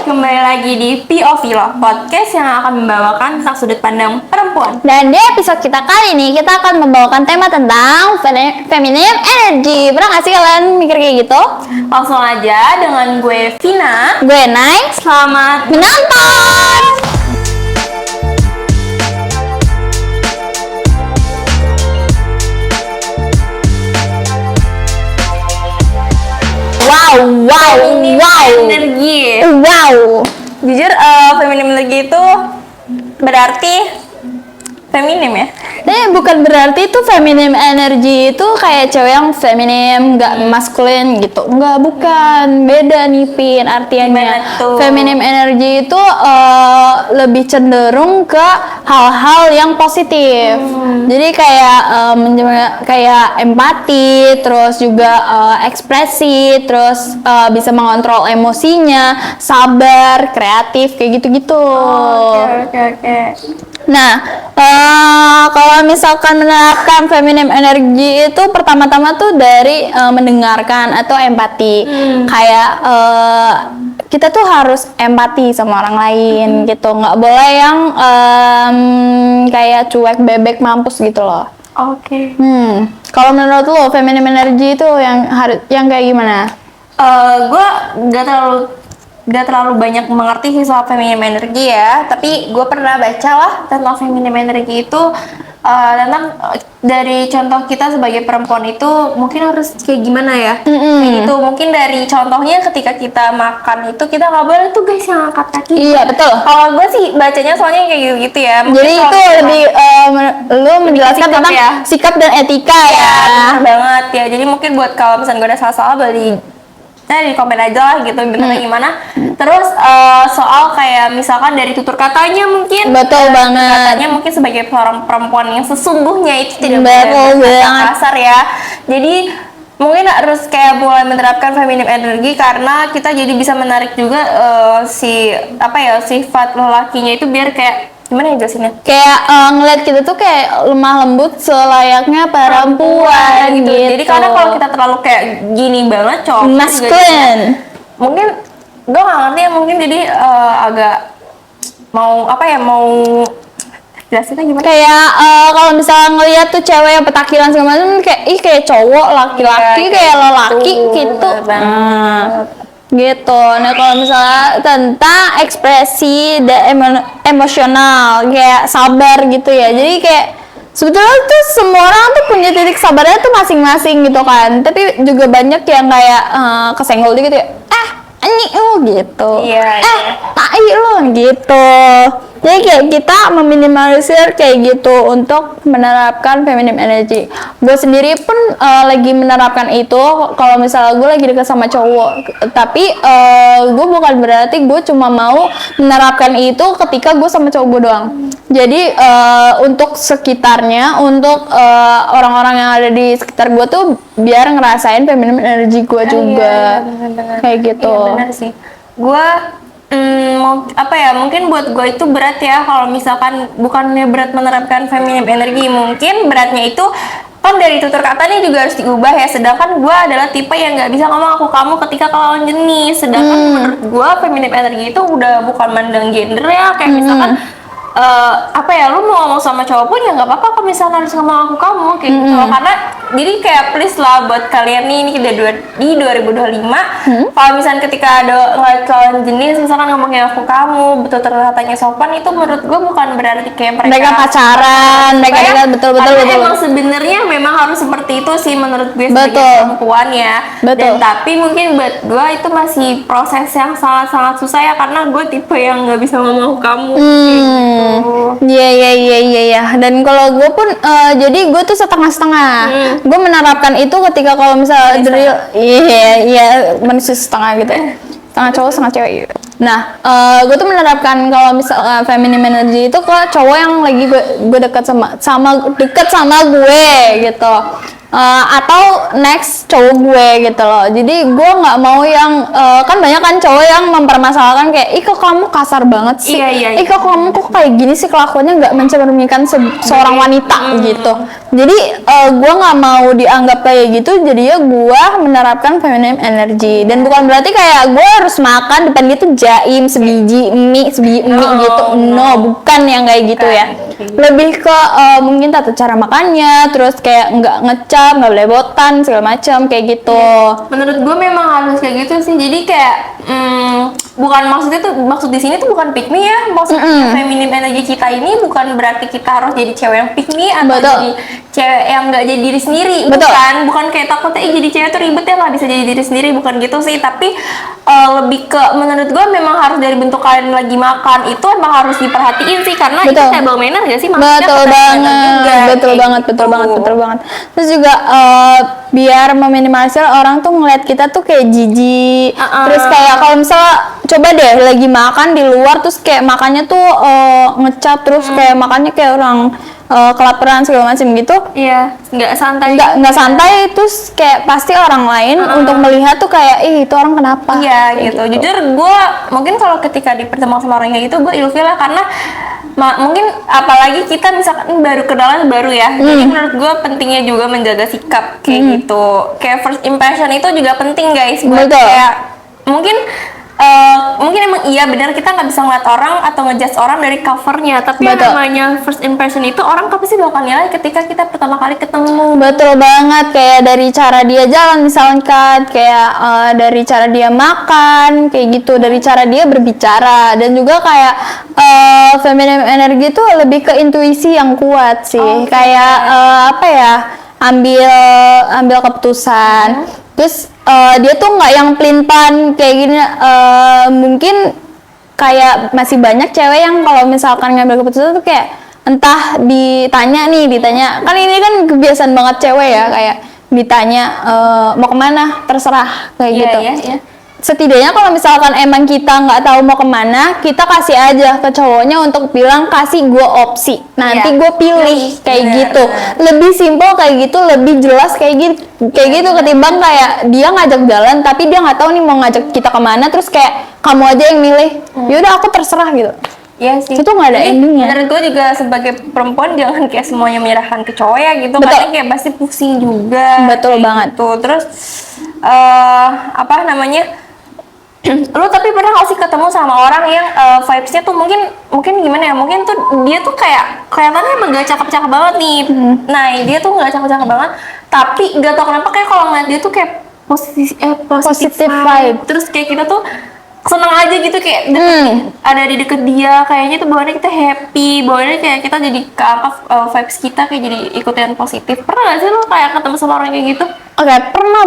kembali lagi di POV Loh, podcast yang akan membawakan tentang sudut pandang perempuan. Dan di episode kita kali ini, kita akan membawakan tema tentang feminim energy. Pernah gak sih kalian mikir kayak gitu? Langsung aja dengan gue Vina. Gue Nay. Selamat menonton! Energi. Wow. Jujur, feminim energi itu berarti feminim ya? Tapi bukan berarti itu feminim energy itu kayak cewek yang feminim, nggak maskulin gitu. Nggak, bukan. Beda nih, Pin, artiannya. Feminim energy itu lebih cenderung ke hal-hal yang positif. Jadi kayak kayak empati, terus juga ekspresi, terus bisa mengontrol emosinya, sabar, kreatif, kayak gitu-gitu. Oke. Nah, kalau misalkan menerapkan feminim energi itu pertama-tama tuh dari mendengarkan atau empati. Kayak kita tuh harus empati sama orang lain gitu, nggak boleh yang kayak cuek bebek mampus gitu loh. Oke. Kalau menurut lo feminim energi itu yang kayak gimana? Gue gak terlalu banyak mengerti sih soal feminim energi ya, tapi gue pernah baca lah tentang feminim energi itu tentang dari contoh kita sebagai perempuan itu mungkin harus kayak gimana ya. Kayak gitu, mungkin dari contohnya ketika kita makan itu kita nggak boleh tuh guys yang angkat kaki. Iya, betul. Kalau gue sih bacanya soalnya kayak gitu ya. Mungkin jadi itu lebih lu menjelaskan sikap tentang ya. sikap dan etika ya. Benar banget ya. Jadi mungkin buat kalau misalnya gue ada salah-salah boleh di komen aja lah gitu gimana. Terus soal kayak misalkan dari tutur katanya mungkin betul banget. Katanya mungkin sebagai seorang perempuan yang sesungguhnya itu tidak betul boleh banget kasar ya. Jadi mungkin harus kayak mulai menerapkan feminim energi karena kita jadi bisa menarik juga sifat lelakinya itu biar kayak gimana ya jelasinnya? Kayak ngeliat kita tuh kayak lemah lembut selayaknya perempuan gitu. Jadi karena kalau kita terlalu kayak gini banget cowok maskulin, mungkin gue nggak ngerti ya, mungkin jadi agak mau jelasinnya gimana? Kayak kalau misalnya ngeliat tuh cewek yang petakilan segala macam kayak cowok laki-laki kayak lelaki gitu. Gitu. Nah, kalau misalnya tentang ekspresi dan emosional kayak sabar gitu ya. Jadi kayak sebetulnya tuh semua orang tuh punya titik sabarnya tuh masing-masing gitu kan. Tapi juga banyak yang kayak kesenggol gitu ya. Anjing lu gitu. Tai lu gitu. Jadi kayak kita meminimalisir kayak gitu untuk menerapkan feminim energy. Gue sendiri pun lagi menerapkan itu kalau misalnya gue lagi deket sama cowok. Tapi gue bukan berarti gue cuma mau menerapkan itu ketika gue sama cowok gue doang. Jadi untuk sekitarnya, untuk orang-orang yang ada di sekitar gue tuh biar ngerasain feminim energy gue juga. Bener. Kayak gitu. Iya benar sih. Gue mungkin buat gue itu berat ya kalau misalkan bukannya berat menerapkan feminim energi, mungkin beratnya itu kan dari tutur katanya juga harus diubah ya. Sedangkan gue adalah tipe yang nggak bisa ngomong aku kamu ketika ke lawan jenis. Sedangkan menurut gue feminim energi itu udah bukan mandang gender ya, kayak misalkan lu mau ngomong sama cowok pun ya nggak apa-apa kalau misalnya harus ngomong aku kamu kayak gitu. Karena jadi kayak please lah buat kalian nih, ini di 2025 kalau misalnya ketika ada ngeliat lawan jenis misalkan ngomongnya aku kamu betul katanya sopan, itu menurut gue bukan berarti kayak mereka pacaran, mereka betul. Emang sebenarnya memang harus seperti itu sih menurut gue sebagai perempuan ya. Dan tapi mungkin buat gue itu masih proses yang sangat-sangat susah ya, karena gue tipe yang nggak bisa ngomong aku kamu gitu. Iya. Dan kalau gue pun jadi gue tuh setengah-setengah. Gue menerapkan itu ketika kalau misalnya drill, iya manusia setengah gitu, setengah cowok setengah cewek gitu. Nah, gue tuh menerapkan kalau misalnya feminim energy itu ke cowok yang lagi gue dekat sama gue gitu. atau next cowok gue gitu loh. Jadi gue nggak mau yang kan banyak kan cowok yang mempermasalahkan kayak ih kok kamu kasar banget sih, ih kok kamu kok kayak gini sih kelakuannya nggak mencerminkan seorang wanita gitu. Jadi gue nggak mau dianggap kayak gitu, jadi ya gue menerapkan feminine energy. Dan bukan berarti kayak gue harus makan depan dia tuh jaim sebiji mie gitu, no bukan yang kayak gitu ya. Lebih ke mungkin tata cara makannya, terus kayak nggak ngecap, nggak belepotan segala macam kayak gitu. Menurut gue memang harus kayak gitu sih. Jadi kayak bukan maksud di sini tuh bukan pick me ya. Maksudnya feminim energi kita ini bukan berarti kita harus jadi cewek yang pick me atau jadi cewek yang nggak jadi diri sendiri. Bukan kayak takutnya jadi cewek tuh ribet ya nggak bisa jadi diri sendiri, bukan gitu sih. Tapi lebih ke menurut gue memang harus dari bentuk kalian lagi makan itu emang harus diperhatiin sih, karena itu table manner gak sih? Maksudnya betul banget. Terus juga biar meminimalisir orang tuh ngeliat kita tuh kayak jijik. Terus kayak kalau misalnya coba deh lagi makan di luar terus kayak makannya tuh ngecap terus kayak makannya kayak orang kelaparan segala macam gitu. Iya, nggak santai terus kayak pasti orang lain untuk melihat tuh kayak ih itu orang kenapa? Iya gitu. Jujur gue mungkin kalau ketika dipertemukan sama orang kayak gitu gue ilfil lah, karena mungkin apalagi kita misalkan baru kenalan baru ya. Jadi menurut gue pentingnya juga menjaga sikap kayak gitu. Kayak first impression itu juga penting guys. Buat kayak mungkin emang iya benar kita nggak bisa ngeliat orang atau ngejudge orang dari covernya, tapi yang namanya first impression itu orang pasti bakal nilai ketika kita pertama kali ketemu. Betul banget, kayak dari cara dia jalan misalkan, kayak dari cara dia makan kayak gitu, dari cara dia berbicara, dan juga kayak feminine energy itu lebih ke intuisi yang kuat sih. Kayak apa ya, ambil keputusan. Terus dia tuh nggak yang pelin-pelan kayak gini. Mungkin kayak masih banyak cewek yang kalau misalkan ngambil keputusan tuh kayak entah ditanya kan ini kan kebiasaan banget cewek ya, kayak ditanya mau kemana terserah kayak gitu. Setidaknya kalau misalkan emang kita nggak tahu mau kemana, kita kasih aja ke cowoknya untuk bilang kasih gue opsi, nanti gue pilih kayak gitu. Lebih simpel kayak gitu, lebih jelas kayak gitu ketimbang kayak dia ngajak jalan tapi dia nggak tahu nih mau ngajak kita kemana, terus kayak kamu aja yang milih. Yaudah aku terserah gitu. Iya sih. Itu nggak ada endingnya. Menurut gue juga sebagai perempuan jangan kayak semuanya menyerahkan ke cowok ya gitu. Karena kayak pasti pusing juga. Betul banget. Gitu. Terus apa namanya? Lu tapi pernah gak sih ketemu sama orang yang vibes-nya tuh mungkin gimana ya? Mungkin tuh dia tuh kayak kelihatannya emang gak cakep-cakep banget nih. Nah, dia tuh gak cakep-cakep banget, tapi gak tau kenapa kayak kalau ngeliat dia tuh kayak positive vibe. Terus kayak kita tuh seneng aja gitu, kayak ada di deket dia, kayaknya tuh bawaannya kita happy, bawaannya kayak kita jadi keangkat vibes kita kayak jadi ikutin positif. Pernah gak sih lo kayak ketemu sama orang kayak gitu? Oke, pernah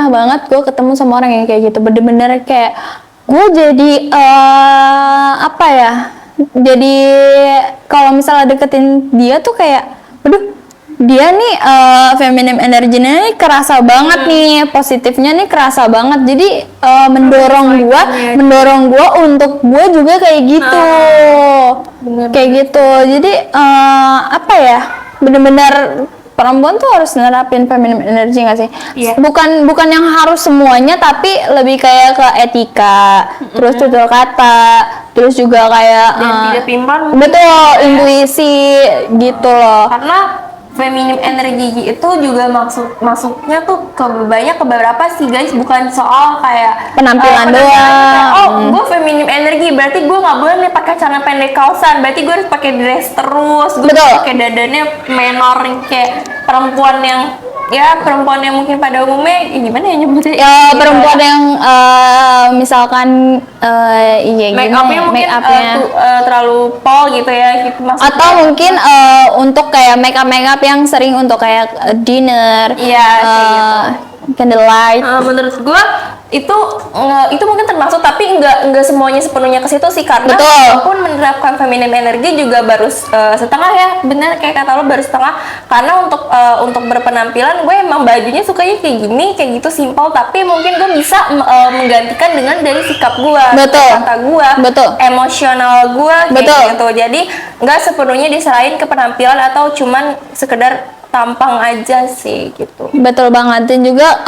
banget gue ketemu sama orang yang kayak gitu. Bener-bener kayak gue jadi apa ya, jadi kalau misalnya deketin dia tuh kayak aduh dia nih feminine energinya nih kerasa banget nih, positifnya nih kerasa banget, jadi mendorong gue untuk gue juga kayak gitu. Kayak gitu. Jadi apa ya, bener-bener perempuan tuh harus nerapin feminine energy nggak sih? Bukan yang harus semuanya, tapi lebih kayak ke etika, terus tutur kata, terus juga kayak tidak pimpin. Betul, intuisi gitu loh. Karena feminim energi itu juga masuknya tuh ke beberapa sih guys, bukan soal kayak penampilan doang. Gue feminim energi berarti gue nggak boleh nih pakai celana pendek kaosan, berarti gue harus pakai dress terus, gue pakai dadannya menor kayak perempuan yang mungkin pada umumnya gimana ya nyebutnya? Perempuan yang misalkan make upnya terlalu pol gitu ya gitu maksudnya. Atau mungkin untuk kayak make up yang sering untuk kayak dinner, kayak gitu. Candlelight. Menurut gue itu mungkin termasuk, tapi nggak semuanya sepenuhnya ke situ sih, karena walaupun menerapkan feminim energi juga baru setengah ya, benar kayak kata lo baru setengah, karena untuk berpenampilan gue emang bajunya sukanya kayak gini kayak gitu simple, tapi mungkin gue bisa menggantikan dengan dari sikap gue, kata gue, emosional gue kayak gitu. Jadi nggak sepenuhnya diserahin ke penampilan atau cuman sekedar tampang aja sih gitu. Betul banget. Dan juga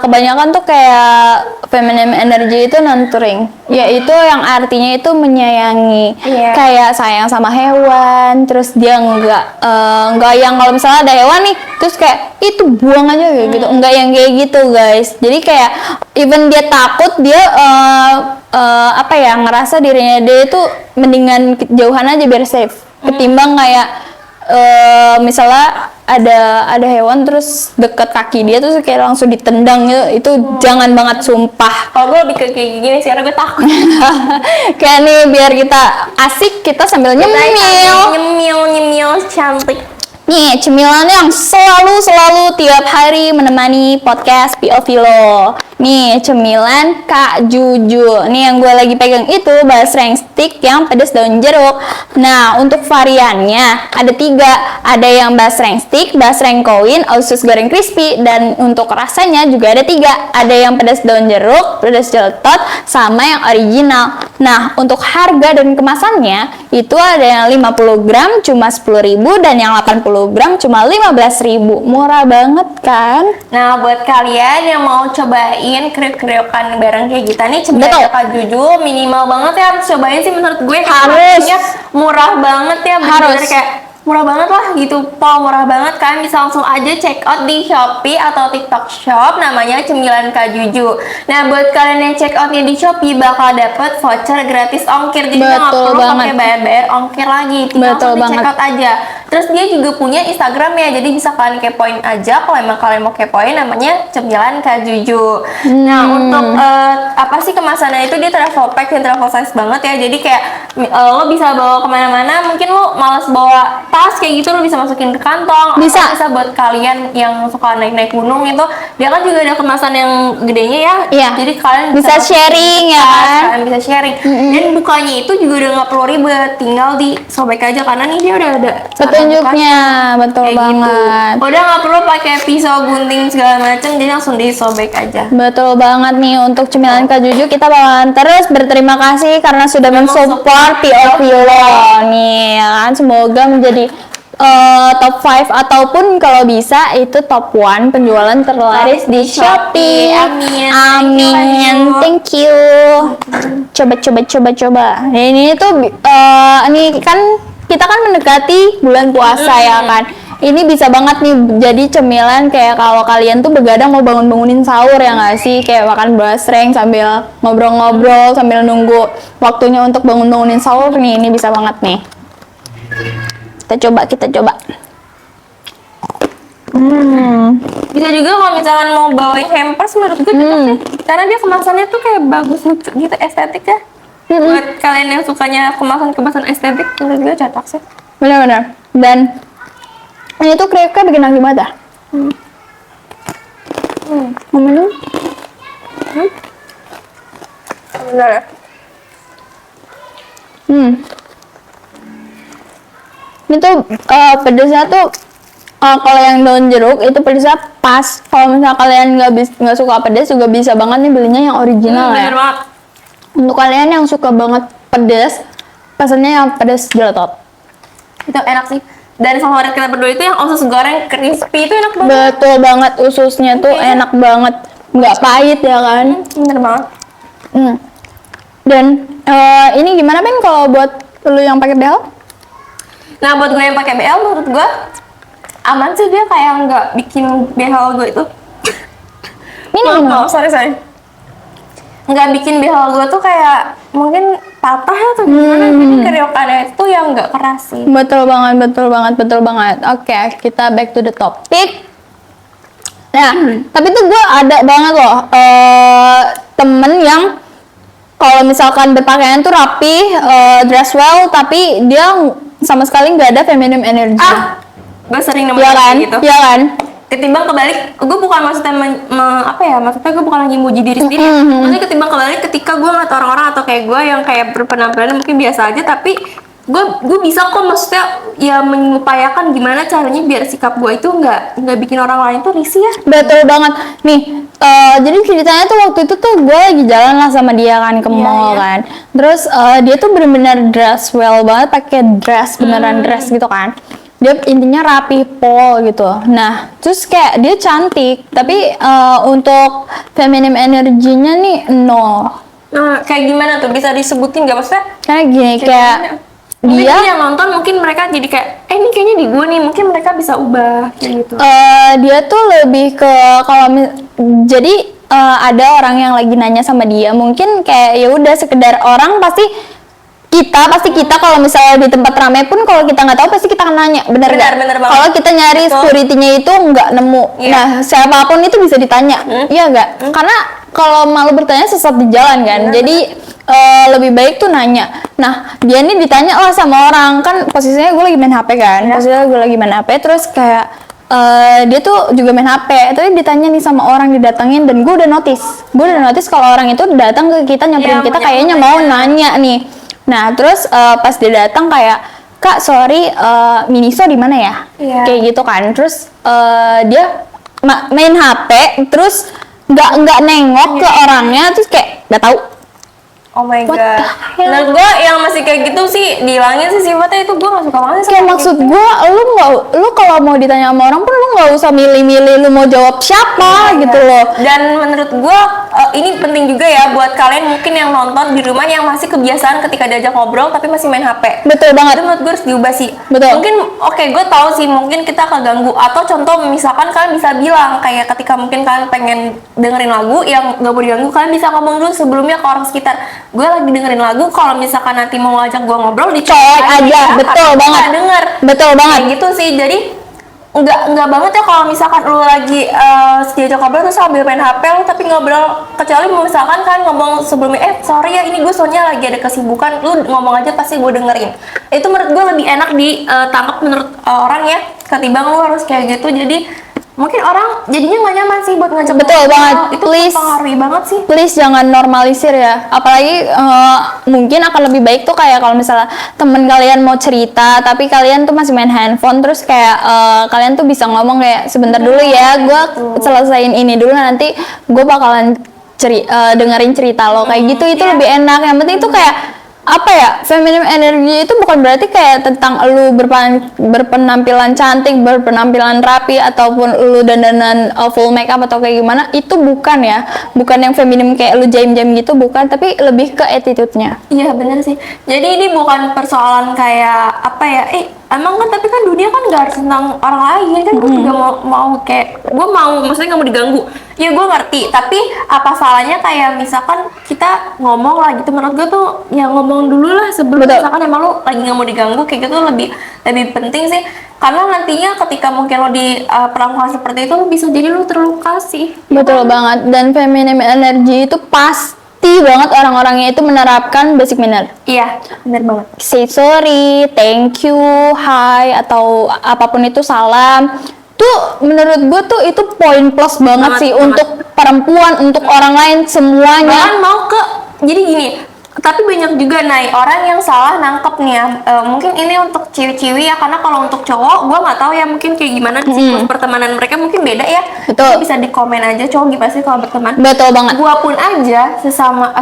kebanyakan tuh kayak feminine energy itu nurturing, yaitu yang artinya itu menyayangi. Iya. Kayak sayang sama hewan, terus dia nggak yang kalau misalnya ada hewan nih terus kayak itu buang aja kayak gitu, enggak yang kayak gitu guys. Jadi kayak even dia takut, dia apa ya, ngerasa dirinya dia itu mendingan jauhan aja biar safe ketimbang kayak misalnya ada hewan terus deket kaki dia terus kayak langsung ditendang gitu. Itu jangan banget, sumpah. Kalau gue lebih ke kayak gini sih, karena gue takut. Kayak nih biar kita asik, kita sambil Nyemil cantik. Nih, cemilan yang selalu tiap hari menemani podcast POV lo. Nih, cemilan Kak Juju. Nih yang gue lagi pegang itu basreng stick yang pedas daun jeruk. Nah, untuk variannya ada 3. Ada yang basreng stick, basreng koin, usus goreng crispy. Dan untuk rasanya juga ada 3. Ada yang pedas daun jeruk, pedas jeletot, sama yang original. Nah, untuk harga dan kemasannya itu ada yang 50 gram cuma 10.000 dan yang 80 gram cuma 15.000. Murah banget kan? Nah, buat kalian yang mau cobain kriuk-kriukan bareng kayak kita nih, Betul. cemilan Kak Juju minimal banget ya, harus cobain sih menurut gue. Harus. Harganya murah banget ya, bener-bener Harus. kayak murah banget lah gitu, murah banget. Kalian bisa langsung aja check out di Shopee atau TikTok Shop, namanya cemilan Kak Juju. Nah, buat kalian yang check outnya di Shopee bakal dapet voucher gratis ongkir, jadi nggak Betul perlu banget. pakai bayar ongkir lagi, tinggal Betul langsung di check banget. out aja. Terus dia juga punya Instagram ya, jadi bisa kalian kepoin aja kalau emang kalian mau kepoin, namanya cemilan Kak Juju. Nah, untuk apa sih kemasannya itu, dia travel pack dan travel size banget ya, jadi kayak lo bisa bawa kemana-mana. Mungkin lo males bawa tas kayak gitu, lo bisa masukin ke kantong. Bisa. Atau bisa buat kalian yang suka naik-naik gunung itu, dia kan juga ada kemasan yang gedenya ya. Iya. Jadi kalian Bisa sharing ya tas, kan? kalian bisa sharing. Dan bukanya itu juga udah nggak perlu ribet, tinggal disobek aja karena nih dia udah ada Petunjuknya, betul kayak gitu. banget. Udah nggak perlu pakai pisau gunting segala macem, jadi langsung disobek aja. Betul banget nih, untuk cemilan Kak Juju kita bakalan terus berterima kasih karena sudah mensupport POV lo nih ya kan. Semoga menjadi top 5 ataupun kalau bisa itu top 1 penjualan terlaris di Shopee. Amin. Amin. Thank you. Coba. Nah, ini tuh ini kan kita kan mendekati bulan puasa ya kan. Ini bisa banget nih jadi cemilan kayak kalau kalian tuh begadang mau bangunin sahur ya nggak sih, kayak makan basreng sambil ngobrol-ngobrol sambil nunggu waktunya untuk bangunin sahur nih, ini bisa banget nih. Kita coba. Bisa juga kalau misalkan mau bawain hampers, menurut gue cocok sih. Karena dia kemasannya tuh kayak bagus gitu, estetik ya. Buat kalian yang sukanya kemasan estetik, menurut gue cocok sih. Benar-benar. Dan ini tuh kriuknya bikin lagi banget ya. Ngomongin? Bener ya? Ini tuh pedesnya tuh kalau yang daun jeruk itu pedesnya pas. Kalau misalnya kalian nggak suka pedes juga bisa banget nih belinya yang original ya. Bener banget. Untuk kalian yang suka banget pedes, pesannya yang pedes jeletot. Itu enak sih. Dan favorit kita berdua itu yang usus goreng crispy, itu enak banget. Betul banget, ususnya tuh enak banget, nggak pahit ya kan. Bener banget. Dan ini gimana Ben kalau buat lu yang pakai behel? Nah, buat gue yang pakai BL, menurut gue aman sih, dia kayak nggak bikin behel gue itu. Ini sorry. Nggak bikin behel gue tuh kayak mungkin patah atau gimana. Jadi keriokannya itu yang nggak keras sih. Betul banget. Oke, kita back to the topic. Nah, tapi tuh gue ada banget loh temen yang kalau misalkan berpakaian tuh rapi, dress well, tapi dia sama sekali nggak ada feminine energy. Gue sering nemuin Iya kan? gitu. Iya kan? Ketimbang kebalik, gue bukan maksudnya maksudnya gue bukan lagi muji diri sendiri. Maksudnya ketimbang kebalik ketika gue ngeliat orang-orang atau kayak gue yang kayak berpenampilan mungkin biasa aja, tapi gue bisa kok, maksudnya ya mengupayakan gimana caranya biar sikap gue itu nggak bikin orang lain tuh risih ya. Betul banget. Nih, jadi ceritanya tuh waktu itu tuh gue lagi jalan lah sama dia kan ke mall kan. Terus dia tuh bener-bener dress well banget, pakai dress beneran dress gitu kan. dia intinya rapi, pol gitu. Nah, terus kayak dia cantik, tapi untuk feminim energinya nih nol. Nah, kayak gimana tuh? Bisa disebutin nggak, maksudnya? Karena gini kayak Mungkin dia yang nonton mungkin mereka jadi kayak ini kayaknya di gue nih, mungkin mereka bisa ubah kayak gitu. dia tuh lebih ke jadi ada orang yang lagi nanya sama dia, mungkin kayak ya udah sekedar orang pasti kita kalau misalnya di tempat ramai pun kalau kita nggak tahu pasti kita akan nanya, bener nggak? Bener banget. Kalau kita nyari Betul. security-nya itu nggak nemu, Iya. nah siapapun itu bisa ditanya, iya nggak? Karena kalau malu bertanya sesat di jalan kan, jadi lebih baik tuh nanya. Nah dia nih ditanya lah sama orang, kan posisinya gue lagi main HP kan, posisinya gue lagi main HP, terus kayak dia tuh juga main HP, tapi ditanya nih sama orang, didatengin, dan gue udah notice kalau orang itu datang ke kita, nyamperin Iya, kita mau kayaknya mau nanya nih. Nah terus pas dia datang kayak, Kak sorry Miniso di mana ya? Iya. Kayak gitu kan. Terus dia main HP, terus nggak nengok ke orangnya, terus kayak nggak tahu. Oh my What god. the hell? Menurut gue yang masih kayak gitu sih dihilangin sih sifatnya, itu gue gak suka banget sih Kayak sama maksud gitu. gue, lu kalau mau ditanya sama orang pun lu nggak usah milih-milih lu mau jawab siapa gitu loh. Dan menurut gue ini penting juga ya buat kalian mungkin yang nonton di rumah yang masih kebiasaan ketika diajak ngobrol tapi masih main HP. Betul banget. Itu menurut gue harus diubah sih. Betul. Mungkin gue tahu sih mungkin kita keganggu, atau contoh misalkan kalian bisa bilang kayak ketika mungkin kalian pengen dengerin lagu yang gak mau diganggu, kalian bisa ngomong dulu sebelumnya ke orang sekitar, gue lagi dengerin lagu, kalau misalkan nanti mau ngajak gue ngobrol Colek aja, betul banget. Denger. Betul banget. Kayak gitu sih. Jadi enggak banget ya kalau misalkan lu lagi diajak ngobrol terus sambil main HP lu tapi ngobrol, kecuali misalkan kan ngomong sebelumnya sorry ya ini gue soalnya lagi ada kesibukan, lu ngomong aja pasti gue dengerin. Itu menurut gue lebih enak ditangkap menurut orang ya, ketimbang lu harus kayak gitu. Jadi mungkin orang jadinya nggak nyaman sih buat ngajak Betul ngobrol. banget. Itu Please. mempengaruhi banget sih. Please jangan normalisir ya. Apalagi mungkin akan lebih baik tuh kayak kalau misalnya temen kalian mau cerita tapi kalian tuh masih main handphone, terus kayak kalian tuh bisa ngomong kayak sebentar dulu ya, gue selesaiin ini dulu, nanti gue bakalan dengerin cerita lo kayak gitu. Itu lebih enak. Yang penting tuh kayak apa ya, feminim energy itu bukan berarti kayak tentang lu berpenampilan cantik, berpenampilan rapi, ataupun lu dandanan full makeup atau kayak gimana. Itu bukan ya, bukan yang feminim kayak lu jaim-jaim gitu, bukan, tapi lebih ke attitude-nya. Iya bener sih. Jadi ini bukan persoalan kayak apa ya, emang kan tapi kan dunia kan gak harus tentang orang lain kan. Gue juga mau kayak gue mau, maksudnya gak mau diganggu. Ya gue ngerti, tapi apa salahnya kayak misalkan kita ngomong lah gitu. Menurut gue tuh ya ngomong dulu lah sebelum misalkan emang lu lagi gak mau diganggu, kayak gitu lebih penting sih. Karena nantinya ketika mungkin lo diperlakukan seperti itu, bisa jadi lu terluka sih. Betul banget. Dan feminim energy itu pasti banget orang-orangnya itu menerapkan basic manner. Iya, bener banget. Say sorry, thank you, hi, atau apapun itu, salam. Tuh menurut gue tuh itu poin plus banget sih untuk perempuan, untuk orang lain, semuanya. Bahkan mau jadi gini, tapi banyak juga orang yang salah nangkep nih ya. Mungkin ini untuk ciwi-ciwi ya, karena kalau untuk cowok gue nggak tahu ya mungkin kayak gimana di siklus pertemanan mereka, mungkin beda ya. Betul. Jadi bisa di komen aja cowok gimana sih kalau berteman. Betul banget. Gue pun aja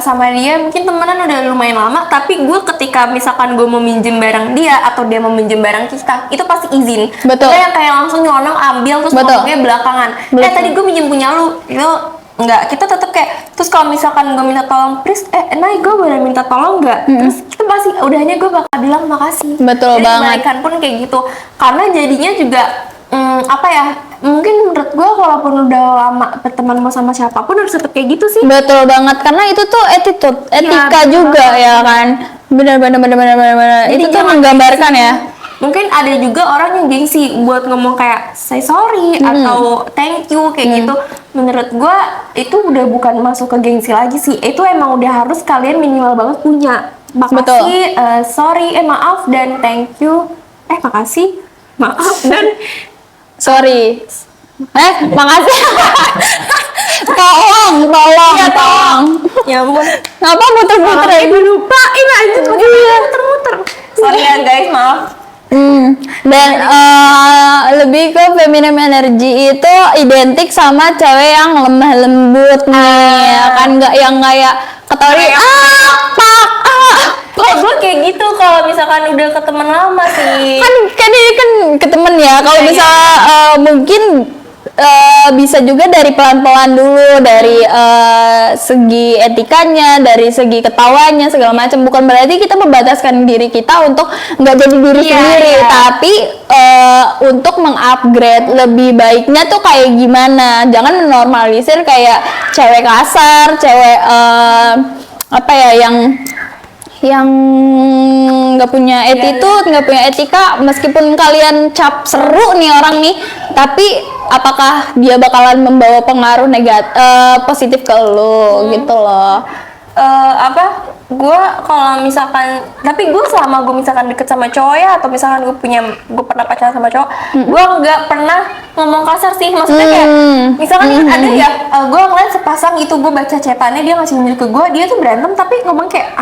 sama dia mungkin temenan udah lumayan lama, tapi gue ketika misalkan gue mau minjem barang dia atau dia mau minjem barang kita, itu pasti izin. Betul. Kita yang kayak langsung nyolong ambil terus ngomongnya belakangan. Tadi gue minjem punya lu, itu enggak, kita tetap kayak, terus kalau misalkan gue minta tolong, please, gue boleh minta tolong nggak? Terus kita pasti udahnya gue bakal bilang makasih. Betul Jadi banget. kebalikan pun kayak gitu, karena jadinya juga apa ya? Mungkin menurut gue walaupun udah lama berteman sama siapapun harus tetap kayak gitu sih. Betul banget, karena itu tuh attitude, etika juga ya kan. Benar-benar. Itu tuh menggambarkan ya. Mungkin ada juga orang yang gengsi buat ngomong kayak say sorry atau thank you kayak gitu. Menurut gua itu udah bukan masuk ke gengsi lagi sih. Itu emang udah harus kalian minimal banget punya. Makasih, sorry, maaf, dan thank you. Makasih, maaf, dan sorry. Makasih. tolong. Ya ampun. Ngapa muter-muter? Lupain aja muter-muter. Sorry ya guys, maaf. Dan lebih ke feminim energy itu identik sama cewek yang lemah lembut nih, ya kan, nggak yang kayak ketori Gue kayak gitu kalau misalkan udah ketemen lama sih. kan ini kan ketemu ya. Kalau Iya, bisa mungkin bisa juga dari pelan-pelan dulu, dari segi etikanya, dari segi ketawanya segala macam. Bukan berarti kita membataskan diri kita untuk nggak jadi diri Iya, sendiri, iya. tapi untuk mengupgrade lebih baiknya tuh kayak gimana. Jangan menormalisir kayak cewek kasar, cewek apa ya, yang nggak punya attitude, nggak punya etika. Meskipun kalian cap seru nih orang nih, tapi apakah dia bakalan membawa pengaruh positif ke lo gitu loh. Apa gue kalau misalkan, tapi gue selama gue misalkan deket sama cowok ya, atau misalkan gue pernah pacaran sama cowok, gue nggak pernah ngomong kasar sih. Maksudnya kayak misalkan ada ya, gue ngeliat sepasang gitu, gue baca chatannya, dia ngasih unjuk ke gue, dia tuh berantem tapi ngomong kayak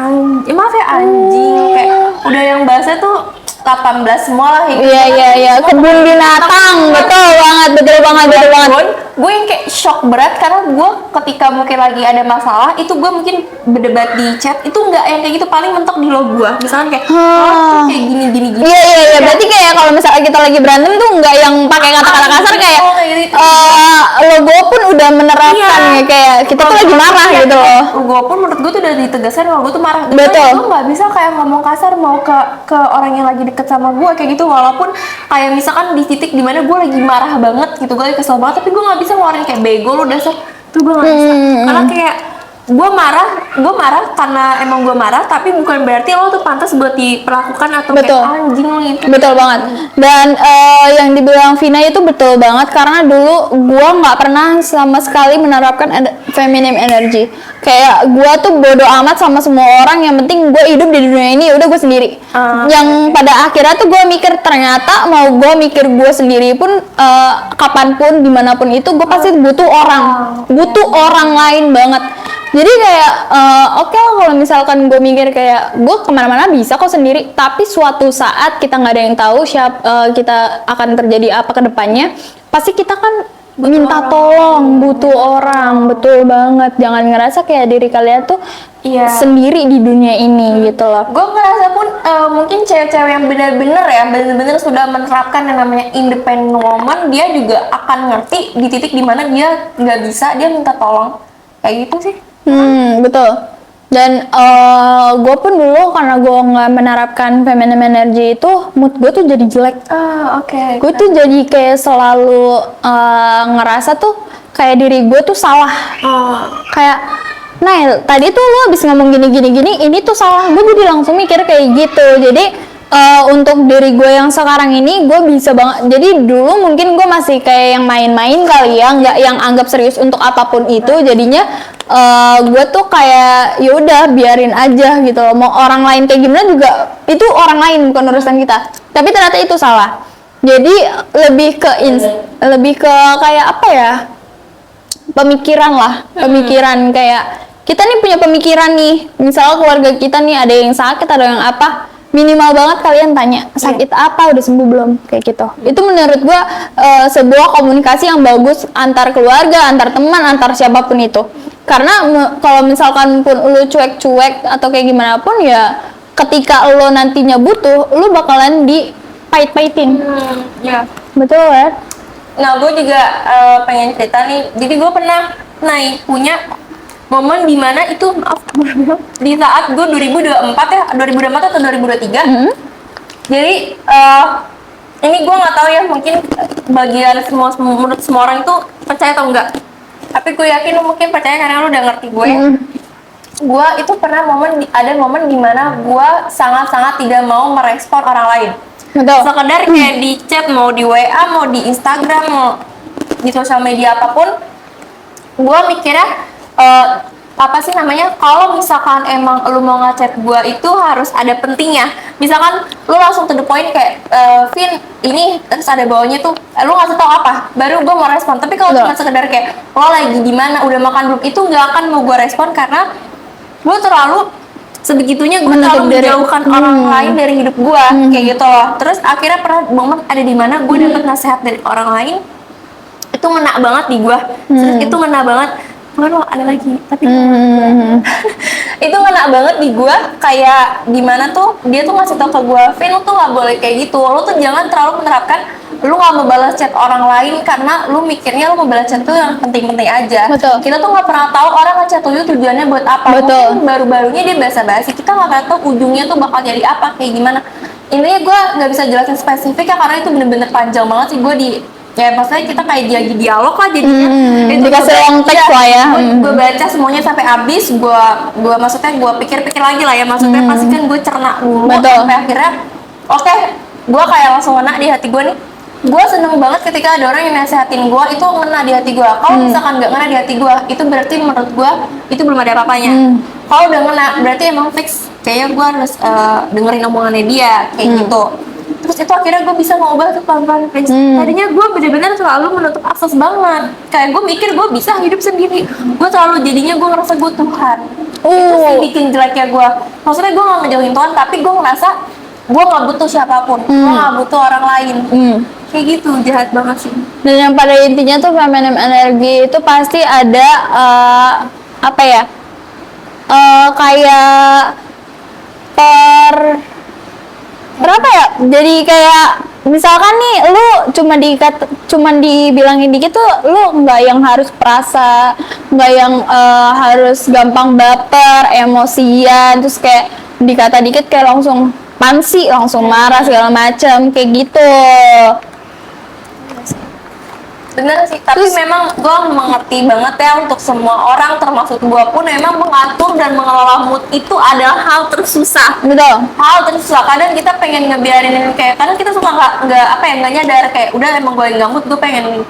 maaf ya anjing, kayak udah yang bahasa tuh 18 semua lah gitu. Iya, kebun binatang, betul banget. Gue yang kayak shock berat, karena gue ketika mungkin lagi ada masalah itu gue mungkin berdebat di chat itu nggak yang kayak gitu, paling mentok di lo gue misalkan kayak tuh kayak gini. Iya, berarti kayak kalau misalnya kita lagi berantem tuh nggak yang pakai kata-kata kasar kayak gitu. logo pun udah menerapkan ya, kayak kita tuh lagi marah gitu loh. Gue pun menurut gue tuh udah ditegaskan kalau gue tuh marah. Betul. Gue nggak bisa kayak ngomong kasar mau ke orang yang lagi deket sama gue kayak gitu, walaupun kayak misalkan di titik dimana gue lagi marah banget gitu, gue lagi kesel banget, tapi gue nggak bisa ngeluarin kayak bego lu dasar tuh, gue nggak bisa. Karena kayak gue marah karena emang gue marah, tapi bukan berarti lo tuh pantas buat diperlakukan atau Betul. kayak anjing lo gitu. Betul banget. Dan yang dibilang Vina itu betul banget, karena dulu gue nggak pernah sama sekali menerapkan feminim energy. Kayak gue tuh bodo amat sama semua orang, yang penting gue hidup di dunia ini udah gue sendiri. Yang pada akhirnya tuh gue mikir, ternyata mau gue mikir gue sendiri pun kapanpun dimanapun itu gue pasti butuh orang lain banget. Jadi kayak oke lah kalau misalkan gue mikir kayak gue kemana-mana bisa kok sendiri, tapi suatu saat kita nggak ada yang tahu kita akan terjadi apa ke depannya, pasti kita kan minta tolong, butuh orang. Betul banget. Jangan ngerasa kayak diri kalian tuh sendiri di dunia ini gitu loh. Gue ngerasa pun mungkin cewek-cewek yang benar-benar sudah menerapkan yang namanya independent woman, dia juga akan ngerti di titik dimana dia nggak bisa, dia minta tolong kayak gitu sih. Betul. Dan gue pun dulu karena gue nggak menerapkan feminine energy itu, mood gue tuh jadi jelek. Oke. Gue tuh jadi kayak selalu ngerasa tuh kayak diri gue tuh salah. Kayak, Nail, tadi tuh lo habis ngomong gini, ini tuh salah. Gue jadi langsung mikir kayak gitu. Jadi untuk diri gue yang sekarang ini, gue bisa banget. Jadi dulu mungkin gue masih kayak yang main-main kali ya, nggak yang anggap serius untuk apapun itu. Jadinya gue tuh kayak ya udah biarin aja gitu loh. Mau orang lain kayak gimana juga itu orang lain, bukan urusan kita. Tapi ternyata itu salah. Jadi lebih ke kayak apa ya? Pemikiran kayak kita nih punya pemikiran nih. Misalnya keluarga kita nih ada yang sakit, ada yang apa, minimal banget kalian tanya sakit apa, udah sembuh belum, kayak gitu. Itu menurut gua sebuah komunikasi yang bagus antar keluarga, antar teman, antar siapapun itu. Karena kalau misalkan pun lu cuek-cuek atau kayak gimana pun ya, ketika lo nantinya butuh, lu bakalan dipait-paitin. Betul ya? Nah, gue juga pengen cerita nih. Jadi gue pernah punya momen dimana itu, di saat gue 2024 atau 2023. Jadi ini gue nggak tahu ya, mungkin bagian menurut semua orang itu percaya atau enggak. Tapi gue yakin lu mungkin percaya karena lu udah ngerti gue. Gue itu pernah ada momen dimana gue sangat-sangat tidak mau merespon orang lain. Betul. Sekedar kayak di chat, mau di WA, mau di Instagram, mau di sosial media apapun, gue mikirnya kalau misalkan emang lu mau ngechat gue itu harus ada pentingnya. Misalkan lu langsung to the point kayak Vin ini, terus ada bawahnya tuh lu ngasih tau apa, baru gue mau respon. Tapi kalau cuma sekedar kayak lo lagi di mana, udah makan belum, itu nggak akan mau gue respon, karena gue terlalu sebegitunya gue terlalu menjauhkan orang lain dari hidup gue, kayak gitu loh. Terus akhirnya pernah momen ada di mana gue dapet nasihat dari orang lain, itu ngena banget di gue. Terus itu ngena banget. Ada lagi, tapi itu ngena banget di gue. Kayak gimana tuh, dia tuh ngasih tau ke gue, Vin, lu tuh nggak boleh kayak gitu, lu tuh jangan terlalu menerapkan lu nggak mau balas chat orang lain karena lu mikirnya lu mau balas chat tuh yang penting-penting aja. Betul. Kita tuh nggak pernah tahu orang ngechat lu tujuannya buat apa. Betul. Mungkin baru-barunya dia basa-basi, kita nggak pernah tahu ujungnya tuh bakal jadi apa, kayak gimana. Intinya gue nggak bisa jelasin spesifik ya, karena itu bener-bener panjang banget sih. Gue ya maksudnya kita kayak lagi dialog lah jadinya. Dikasih long text lah ya. Gue baca semuanya sampai habis. Gue maksudnya gue pikir-pikir lagi lah ya. Maksudnya pasti kan gue cerna dulu. Betul. Sampai akhirnya oke, gue kayak langsung ngena di hati gue nih. Gue seneng banget ketika ada orang yang nasehatin gue, itu ngena di hati gue. Kalau misalkan nggak ngena di hati gue, itu berarti menurut gue itu belum ada apa-apanya. Kalau udah ngena, berarti emang fix kayaknya gue harus dengerin omongannya dia, kayak gitu. Terus itu akhirnya gue bisa ngubah tuh pelan-pelan. Tadinya gue bener-bener selalu menutup akses banget. Kayak gue mikir gue bisa hidup sendiri. Gue selalu jadinya gue ngerasa gue Tuhan. Itu sih bikin jeleknya gue. Maksudnya gue gak ngejauhin Tuhan, tapi gue ngerasa gue gak butuh siapapun. Gue gak butuh orang lain. Kayak gitu, jahat banget sih. Dan yang pada intinya tuh feminine energy itu pasti ada apa ya? Kayak berapa ya? Jadi kayak misalkan nih lu cuma dibilangin dikit tuh lu nggak yang harus perasa, nggak yang harus gampang baper, emosian, terus kayak dikata dikit kayak langsung pansi, langsung marah segala macam kayak gitu. Bener sih, tapi memang gue mengerti banget ya untuk semua orang, termasuk gue pun, memang mengatur dan mengelola mood itu adalah hal tersusah. Betul. Hal tersusah. Kadang kita pengen ngebiarin kayak, kadang kita suka nggak nyadar kayak udah emang gue yang gamut, gue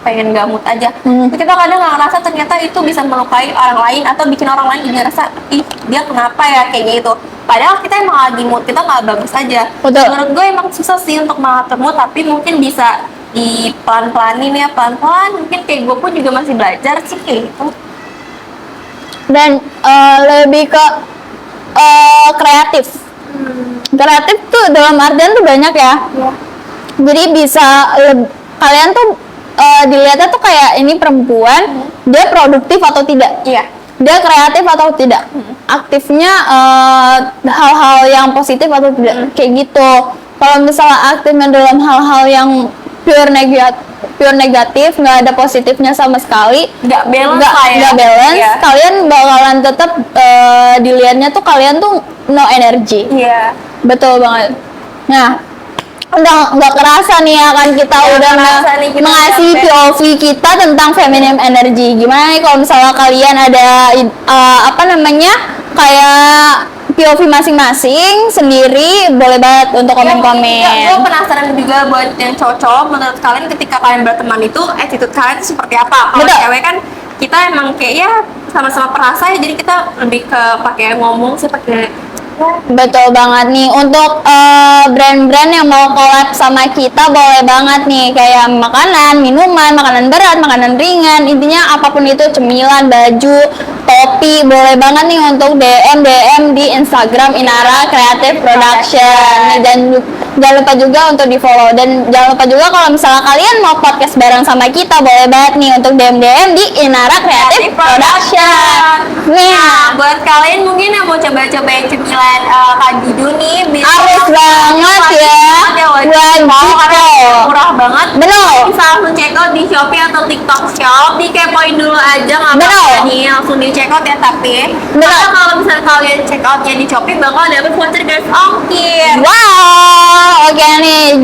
pengen gamut aja. Kita kadang nggak ngerasa ternyata itu bisa melukai orang lain atau bikin orang lain jadi ngerasa ih dia kenapa ya kayak gitu. Padahal kita emang lagi mood kita nggak bagus aja. Betul. Menurut gue emang susah sih untuk mengatur mood, tapi mungkin bisa di pelan-pelanin ya, pelan-pelan. Mungkin kayak gue pun juga masih belajar sih kayak gitu. Dan lebih ke kreatif. Kreatif tuh dalam artian tuh banyak ya. Jadi bisa kalian tuh dilihatnya tuh kayak ini perempuan, dia produktif atau tidak? Iya. Dia kreatif atau tidak? Aktifnya hal-hal yang positif atau tidak? Kayak gitu. Kalau misalnya aktifnya dalam hal-hal yang pure negatif, nggak ada positifnya sama sekali, nggak balance, Iya. kalian bakalan tetap dilihatnya tuh kalian tuh no energy. Iya. Betul banget. Nah, udah nggak kerasa nih ya kan kita udah kerasa nih kita mengasih sampai. POV kita tentang feminine energy. Gimana nih kalau misalnya kalian ada apa namanya kayak POV masing-masing sendiri, boleh banget untuk komen-komen. Gue penasaran juga buat yang cowok, menurut kalian ketika kalian berteman itu attitude kalian itu seperti apa? Kalau Betul. cewek kan kita emang kayak ya sama-sama perasa ya, jadi kita lebih ke pakai ngomong sih, pakai Betul banget nih. Untuk brand-brand yang mau collab sama kita boleh banget nih, kayak makanan, minuman, makanan berat, makanan ringan, intinya apapun itu, cemilan, baju, topi, boleh banget nih untuk DM di Instagram Inara Creative Production. Nih, dan jangan lupa juga untuk di follow, dan jangan lupa juga kalau misalnya kalian mau podcast bareng sama kita, boleh banget nih untuk DM di Inara Creative Production. Nah, buat kalian mungkin yang mau coba-cobain cemilan Kak Didu nih, Harus banget ya, wajib kok. murah banget. Bener. Bisa langsung check out di Shopee atau TikTok Shop, dikepoin dulu aja, nggak apa-apa nih, langsung di check out ya. Tapi karena kalau misalnya kalian check outnya di Shopee bakal dapet voucher gratis ongkir. Wow, oke nih,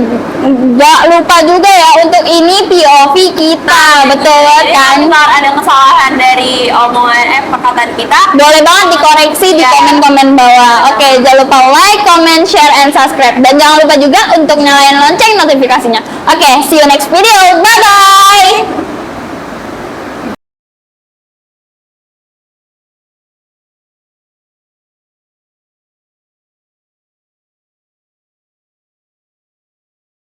gak lupa juga ya untuk ini POV kita, betul Jadi kan? kalau ada kesalahan dari omongan perkataan kita, Boleh banget dikoreksi di komen-komen bawah. Oke, jangan lupa like, comment, share, and subscribe. Dan jangan lupa juga untuk nyalain lonceng notifikasinya. Oke, see you next video. Bye-bye!